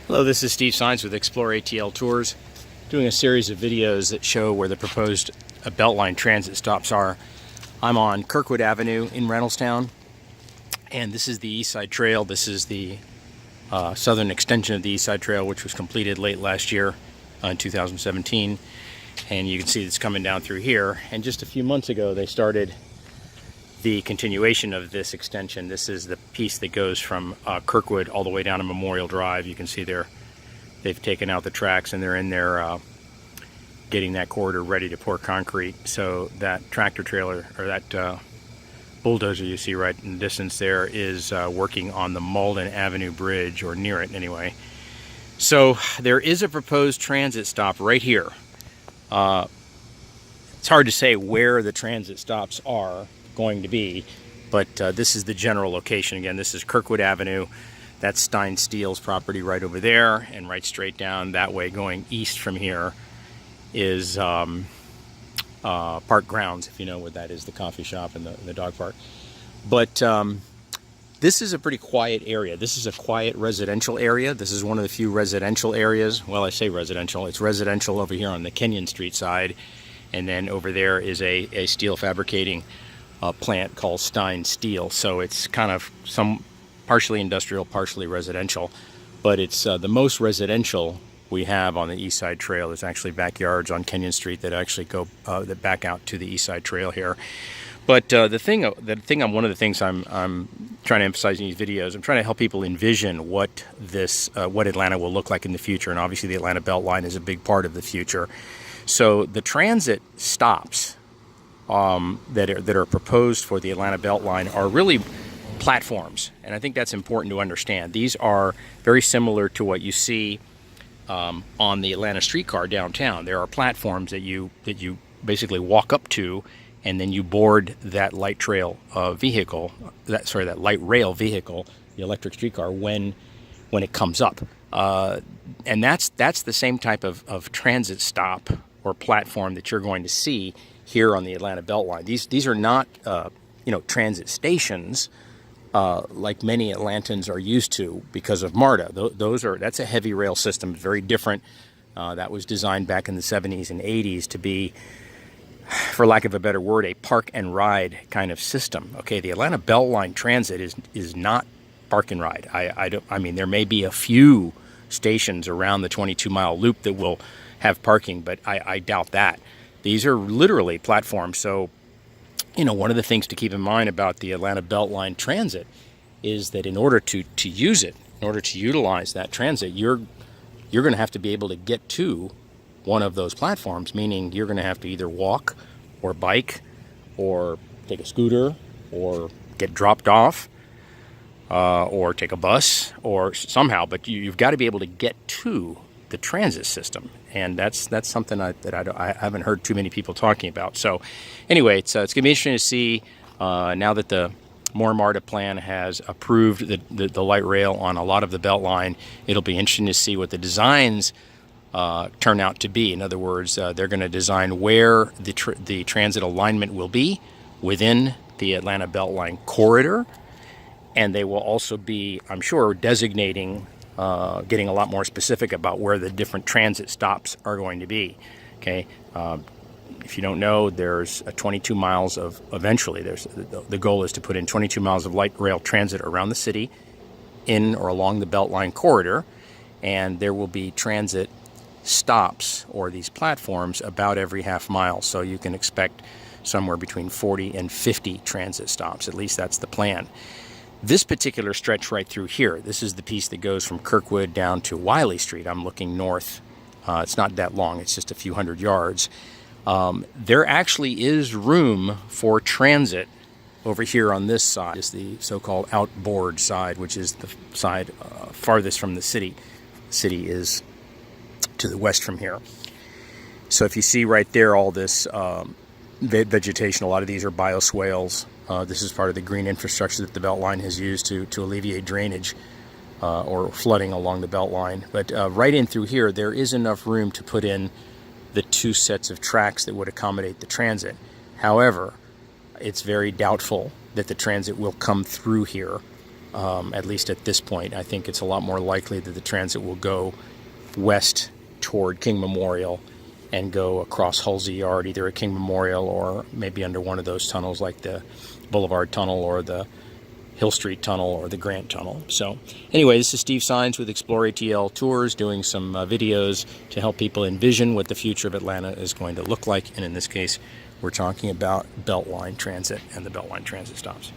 Hello, this is Steve Sines with Explore ATL Tours, doing a series of videos that show where the proposed Beltline transit stops are. I'm on Kirkwood Avenue in Reynoldstown, and this is the East Side Trail. This is the southern extension of the East Side Trail, which was completed late last year in 2017. And you can see it's coming down through here. And just a few months ago, they started the continuation of this extension. This is the piece that goes from Kirkwood all the way down to Memorial Drive. You can see they've taken out the tracks and they're in there getting that corridor ready to pour concrete. So that tractor trailer, or that bulldozer you see right in the distance there, is working on the Malden Avenue Bridge, or near it anyway. So there is a proposed transit stop right here. It's hard to say where the transit stops are going to be, but this is the general location. Again, this is Kirkwood Avenue. That's Stein Steel's property right over there, and right straight down that way going east from here is Park Grounds, if you know what that is, the coffee shop and the dog park. But this is a pretty quiet area. This is a quiet residential area. This is one of the few residential areas. Well, I say residential. It's residential over here on the Kenyon Street side, and then over there is a steel fabricating plant called Stein Steel. So it's kind of some partially industrial, partially residential, but it's the most residential we have on the East Side Trail. There's actually backyards on Kenyon Street that actually go that back out to the East Side Trail here. But one of the things I'm trying to emphasize in these videos, I'm trying to help people envision what Atlanta will look like in the future, and obviously the Atlanta Beltline is a big part of the future. So the transit stops that are proposed for the Atlanta Beltline are really platforms, and I think that's important to understand. These are very similar to what you see on the Atlanta streetcar downtown. There are platforms that you basically walk up to, and then you board that light rail vehicle, that light rail vehicle, the electric streetcar, when it comes up. And that's the same type of transit stop or platform that you're going to see here on the Atlanta Beltline. These are not transit stations like many Atlantans are used to because of MARTA. That's a heavy rail system, very different. That was designed back in the 70s and 80s to be, for lack of a better word, a park and ride kind of system. Okay, the Atlanta Beltline transit is not park and ride. I mean, there may be a few stations around the 22-mile loop that will have parking, but I doubt that. These are literally platforms. So, one of the things to keep in mind about the Atlanta Beltline transit is that in order to use it, in order to utilize that transit, you're going to have to be able to get to one of those platforms, meaning you're going to have to either walk or bike or take a scooter or get dropped off or take a bus or somehow, but you've got to be able to get to the transit system, and that's something that I haven't heard too many people talking about. So anyway, it's going to be interesting to see now that the MARTA plan has approved the light rail on a lot of the Beltline. It'll be interesting to see what the designs turn out to be. In other words, they're going to design where the transit alignment will be within the Atlanta Beltline corridor, and they will also be, I'm sure, designating, getting a lot more specific about where the different transit stops are going to be. Okay, if you don't know, there's 22 miles of, eventually, the goal is to put in 22 miles of light rail transit around the city, in or along the Beltline corridor, and there will be transit stops, or these platforms, about every half mile. So you can expect somewhere between 40 and 50 transit stops. At least that's the plan. This particular stretch right through here, this is the piece that goes from Kirkwood down to Wiley Street. I'm looking north. It's not that long. It's just a few hundred yards. There actually is room for transit over here on this side. It's the so-called outboard side, which is the side farthest from the city. The city is to the west from here. So if you see right there all this vegetation, a lot of these are bioswales. This is part of the green infrastructure that the Beltline has used to alleviate drainage or flooding along the Beltline. But right in through here, there is enough room to put in the two sets of tracks that would accommodate the transit. However, it's very doubtful that the transit will come through here at least at this point. I think it's a lot more likely that the transit will go west toward King Memorial and go across Halsey Yard, either at King Memorial or maybe under one of those tunnels like the Boulevard Tunnel or the Hill Street Tunnel or the Grant Tunnel. So anyway, this is Steve Sines with Explore ATL Tours, doing some videos to help people envision what the future of Atlanta is going to look like. And in this case, we're talking about Beltline Transit and the Beltline Transit stops.